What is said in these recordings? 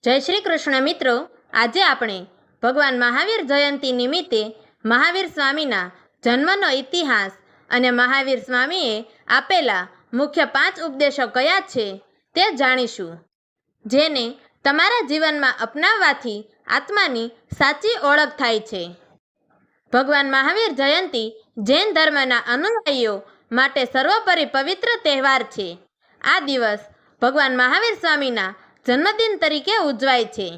જય શ્રી કૃષ્ણ મિત્રો, આજે આપણે ભગવાન મહાવીર જયંતિ નિમિત્તે મહાવીર સ્વામીના જન્મનો ઇતિહાસ અને મહાવીર સ્વામીએ આપેલા મુખ્ય 5 ઉપદેશો કયા છે તે જાણીશું, જેને તમારા જીવનમાં અપનાવવાથી આત્માની સાચી ઓળખ થાય છે. ભગવાન મહાવીર જયંતિ જૈન ધર્મના અનુયાયીઓ માટે સર્વોપરી પવિત્ર તહેવાર છે. આ દિવસ ભગવાન મહાવીર સ્વામીના જન્મદિન તરીકે ઉજવાય છે.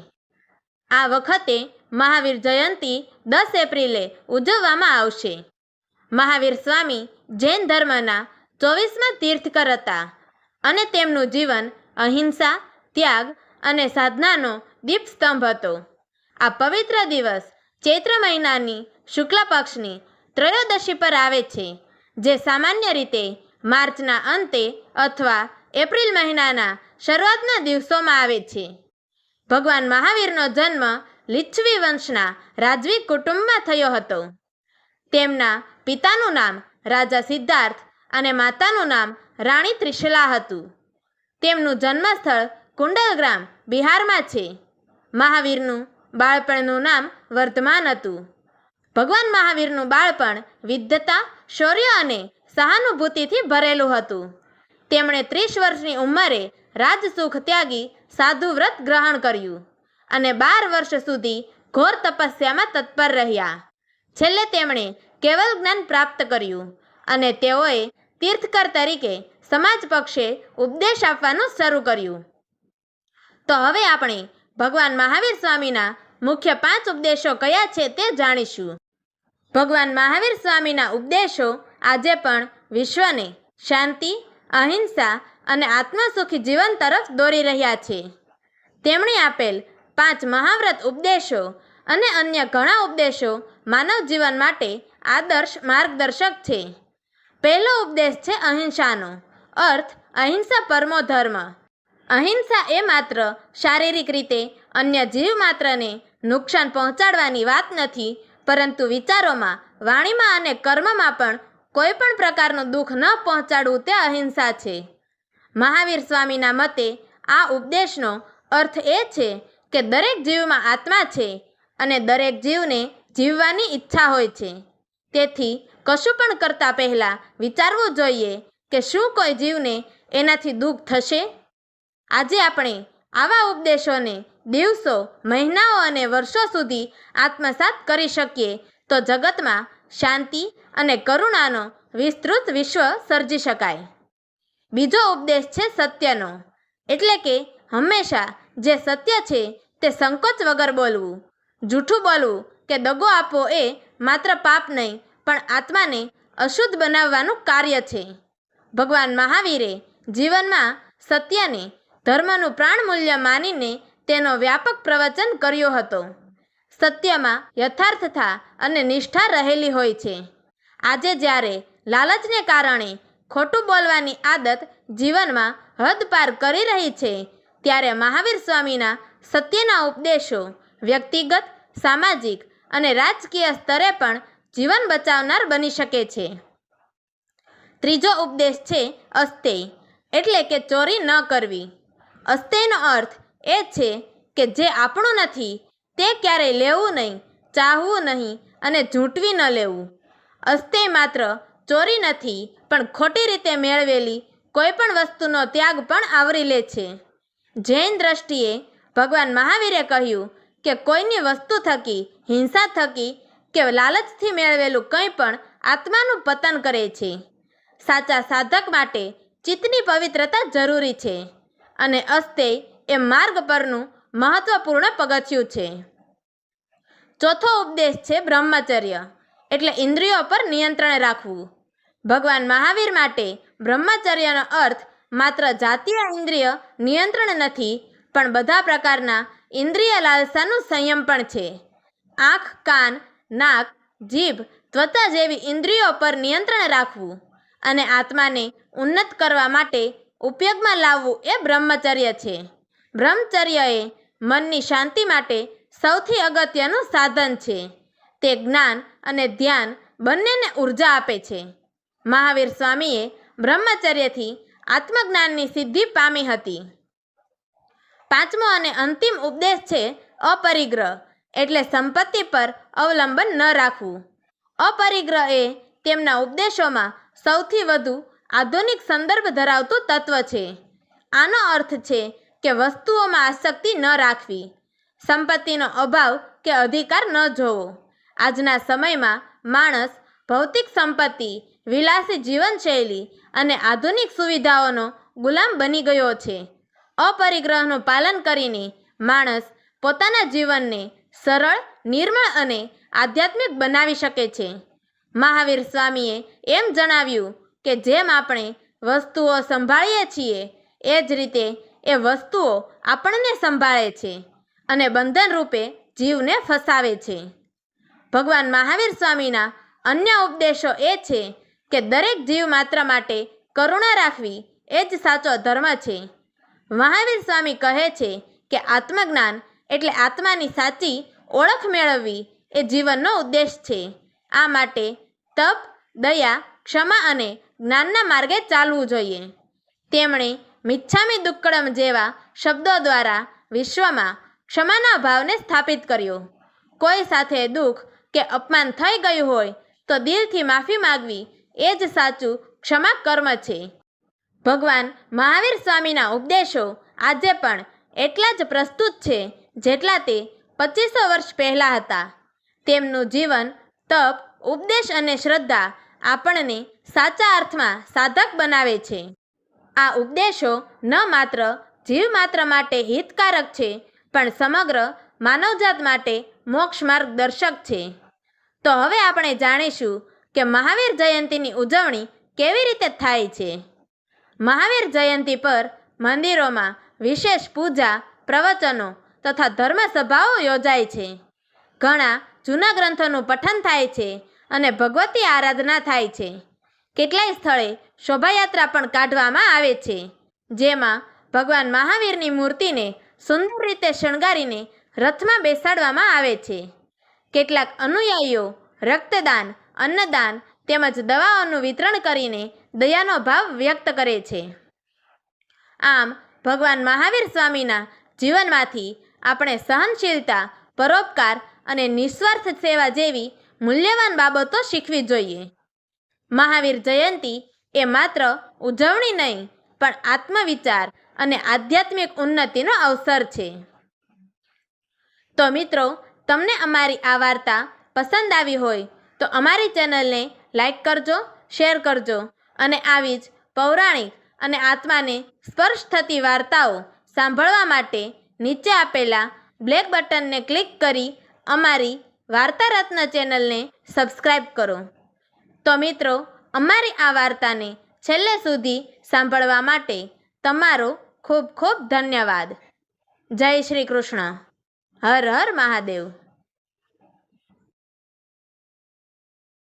આ વખતે મહાવીર જયંતિ 10 એપ્રિલે ઉજવવામાં આવશે. મહાવીર સ્વામી જૈન ધર્મના 24મા તીર્થકર હતા અને તેમનું જીવન અહિંસા, ત્યાગ અને સાધનાનો દીપસ્તંભ હતો. આ પવિત્ર દિવસ ચૈત્ર મહિનાની શુક્લ પક્ષની ત્રયોદશી પર આવે છે, જે સામાન્ય રીતે માર્ચના અંતે અથવા એપ્રિલ મહિનાના શરૂઆતના દિવસોમાં આવે છે. ભગવાન મહાવીરનો જન્મ લિચ્છવી વંશના રાજવી કુટુંબમાં થયો હતો. તેમના પિતાનું નામ રાજા સિદ્ધાર્થ અને માતાનું નામ રાણી ત્રિશલા હતું. તેમનું જન્મસ્થળ કુંડલગ્રામ બિહારમાં છે. મહાવીરનું બાળપણનું નામ વર્ધમાન હતું. ભગવાન મહાવીરનું બાળપણ વિદ્વતા, શૌર્ય અને સહાનુભૂતિથી ભરેલું હતું. તેમણે 30 વર્ષની ઉંમરે રાજસુખ ત્યાગી સાધુ વ્રત ગ્રહણ કર્યું અને 12 વર્ષ સુધી ઘોર તપસ્યામાં તત્પર રહ્યા. છેલ્લે તેમણે કેવલ જ્ઞાન પ્રાપ્ત કર્યું અને તેઓએ તીર્થકર તરીકે સમાજ પક્ષે ઉપદેશ આપવાનું શરૂ કર્યું. તો હવે આપણે ભગવાન મહાવીર સ્વામીના મુખ્ય 5 ઉપદેશો કયા છે તે જાણીશું. ભગવાન મહાવીર સ્વામીના ઉપદેશો આજે પણ વિશ્વને શાંતિ, અહિંસા અને આત્મસુખી જીવન તરફ દોરી રહ્યા છે. તેમણે આપેલ 5 મહાવ્રત ઉપદેશો અને અન્ય ઘણા ઉપદેશો માનવ જીવન માટે આદર્શ માર્ગદર્શક છે. પહેલો ઉપદેશ છે અહિંસાનો. અર્થ અહિંસા પરમો ધર્મ. અહિંસા એ માત્ર શારીરિક રીતે અન્ય જીવ માત્રને નુકસાન પહોંચાડવાની વાત નથી, પરંતુ વિચારોમાં, વાણીમાં અને કર્મમાં પણ કોઈ પણ પ્રકારનું દુઃખ ન પહોંચાડવું તે અહિંસા છે. મહાવીર સ્વામીના મતે આ ઉપદેશનો અર્થ એ છે કે દરેક જીવમાં આત્મા છે અને દરેક જીવને જીવવાની ઈચ્છા હોય છે. તેથી કશું પણ કરતા પહેલાં વિચારવું જોઈએ કે શું કોઈ જીવને એનાથી દુઃખ થશે. આજે આપણે આવા ઉપદેશોને દિવસો, મહિનાઓ અને વર્ષો સુધી આત્મસાત કરી શકીએ તો જગતમાં શાંતિ અને કરુણાનો વિસ્તૃત વિશ્વ સર્જી શકાય. બીજો ઉપદેશ છે સત્યનો, એટલે કે હંમેશા જે સત્ય છે તે સંકોચ વગર બોલવું. જૂઠું બોલવું કે દગો આપવો એ માત્ર પાપ નહીં, પણ આત્માને અશુદ્ધ બનાવવાનું કાર્ય છે. ભગવાન મહાવીરે જીવનમાં સત્યને ધર્મનું પ્રાણ મૂલ્ય માનીને તેનો વ્યાપક પ્રવચન કર્યો હતો. સત્યમાં યથાર્થતા અને નિષ્ઠા રહેલી હોય છે. આજે જ્યારે લાલચને કારણે ખોટું બોલવાની આદત જીવનમાં હદ પાર કરી રહી છે, ત્યારે મહાવીર સ્વામીના સત્યના ઉપદેશો વ્યક્તિગત, સામાજિક અને રાજકીય સ્તરે પણ જીવન બચાવનાર બની શકે છે. ત્રીજો ઉપદેશ છે અસ્તેય, એટલે કે ચોરી ન કરવી. અસ્તેયનો અર્થ એ છે કે જે આપણું નથી તે ક્યારેય લેવું નહીં, ચાહવું નહીં અને ઝૂંટવી ન લેવું. અસ્તેય માત્ર ચોરી નથી, પણ ખોટી રીતે મેળવેલી કોઈ પણ વસ્તુનો ત્યાગ પણ આવરી લે છે. જૈન દ્રષ્ટિએ ભગવાન મહાવીરે કહ્યું કે કોઈની વસ્તુ થકી, હિંસા થકી કે લાલચથી મેળવેલું કંઈ પણ આત્માનું પતન કરે છે. સાચા સાધક માટે ચિત્તની પવિત્રતા જરૂરી છે અને અસ્તેય એ માર્ગ પરનું મહત્વપૂર્ણ પગથિયું છે. ચોથો ઉપદેશ છે બ્રહ્મચર્ય, એટલે ઇન્દ્રિયો પર નિયંત્રણ રાખવું. ભગવાન મહાવીર માટે બ્રહ્મચર્યનો અર્થ માત્ર જાતીય ઇન્દ્રિય નિયંત્રણ નથી, પણ બધા પ્રકારના ઇન્દ્રિય લાલસાનું સંયમ પણ છે. આંખ, કાન, નાક, જીભ, ત્વચા જેવી ઇન્દ્રિયો પર નિયંત્રણ રાખવું અને આત્માને ઉન્નત કરવા માટે ઉપયોગમાં લાવવું એ બ્રહ્મચર્ય છે. બ્રહ્મચર્ય એ મનની શાંતિ માટે સૌથી અગત્યનું સાધન છે. તે જ્ઞાન અને ધ્યાન બંનેને ઉર્જા આપે છે. મહાવીર સ્વામીએ બ્રહ્મચર્યથી આત્મજ્ઞાનની સિદ્ધિ પામી હતી. પાંચમો અને અંતિમ ઉપદેશ છે અપરિગ્રહ, એટલે સંપત્તિ પર અવલંબન ન રાખવું. અપરિગ્રહ એ તેમના ઉપદેશોમાં સૌથી વધુ આધુનિક સંદર્ભ ધરાવતું તત્વ છે. આનો અર્થ છે કે વસ્તુઓમાં આસક્તિ ન રાખવી, સંપત્તિનો અભાવ કે અધિકાર ન જોવો. આજના સમયમાં માણસ ભૌતિક સંપત્તિ, વિલાસી જીવનશૈલી અને આધુનિક સુવિધાઓનો ગુલામ બની ગયો છે. અપરિગ્રહનું પાલન કરીને માણસ પોતાના જીવનને સરળ, નિર્મળ અને આધ્યાત્મિક બનાવી શકે છે. મહાવીર સ્વામીએ એમ જણાવ્યું કે જેમ આપણે વસ્તુઓ સંભાળીએ છીએ એ જ રીતે એ વસ્તુઓ આપણને સંભાળે છે અને બંધન રૂપે જીવને ફસાવે છે. ભગવાન મહાવીર સ્વામીના અન્ય ઉપદેશો એ છે કે દરેક જીવ માત્ર માટે કરુણા રાખવી એ જ સાચો ધર્મ છે. મહાવીર સ્વામી કહે છે કે આત્મજ્ઞાન એટલે આત્માની સાચી ઓળખ મેળવવી એ જીવનનો ઉદ્દેશ છે. આ માટે તપ, દયા, ક્ષમા અને જ્ઞાનના માર્ગે ચાલવું જોઈએ. તેમણે મિચ્છામી દુક્કડમ જેવા શબ્દો દ્વારા વિશ્વમાં ક્ષમાના ભાવને સ્થાપિત કર્યો. કોઈ સાથે દુઃખ કે અપમાન થઈ ગયું હોય તો દિલથી માફી માગવી એ જ સાચું ક્ષમા કર્મ છે. ભગવાન મહાવીર સ્વામીના ઉપદેશો આજે પણ એટલા જ પ્રસ્તુત છે જેટલા તે 2500 વર્ષ પહેલાં હતા. તેમનું જીવન, તપ, ઉપદેશ અને શ્રદ્ધા આપણને સાચા અર્થમાં સાધક બનાવે છે. આ ઉપદેશો ન માત્ર જીવ માત્ર માટે હિતકારક છે પણ સમગ્ર માનવજાત માટે મોક્ષ માર્ગદર્શક છે. તો હવે આપણે જાણીશું કે મહાવીર જયંતીની ઉજવણી કેવી રીતે થાય છે. મહાવીર જયંતી પર મંદિરોમાં વિશેષ પૂજા, પ્રવચનો તથા ધર્મસભાઓ યોજાય છે. ઘણા જૂના ગ્રંથોનું પઠન થાય છે અને ભગવતી આરાધના થાય છે. કેટલાય સ્થળે શોભાયાત્રા પણ કાઢવામાં આવે છે, જેમાં ભગવાન મહાવીરની મૂર્તિને સુંદર રીતે શણગારીને રથમાં બેસાડવામાં આવે છે. કેટલાક અનુયાયીઓ રક્તદાન, અન્નદાન તેમજ દવાઓનું વિતરણ કરીને દયાનો ભાવ વ્યક્ત કરે છે. આમ ભગવાન મહાવીર સ્વામીના જીવનમાંથી આપણે સહનશીલતા, પરોપકાર અને નિસ્વાર્થ સેવા જેવી મૂલ્યવાન બાબતો શીખવી જોઈએ. મહાવીર જયંતી એ માત્ર ઉજવણી નહીં પણ આત્મવિચાર અને આધ્યાત્મિક ઉન્નતિનો અવસર છે. તો મિત્રો, તમને અમારી આ વાર્તા પસંદ આવી હોય તો અમારી ચેનલને લાઈક કરજો, શેર કરજો અને આવી જ પૌરાણિક અને આત્માને સ્પર્શ થતી વાર્તાઓ સાંભળવા માટે નીચે આપેલા બ્લેક બટનને ક્લિક કરી અમારી વાર્તા રત્ન ચેનલને સબસ્ક્રાઈબ કરો. તો મિત્રો, અમારી આ વાર્તાને છેલ્લે સુધી સાંભળવા માટે તમારો ખૂબ ખૂબ ધન્યવાદ. જય શ્રી કૃષ્ણ. હર હર મહાદેવ.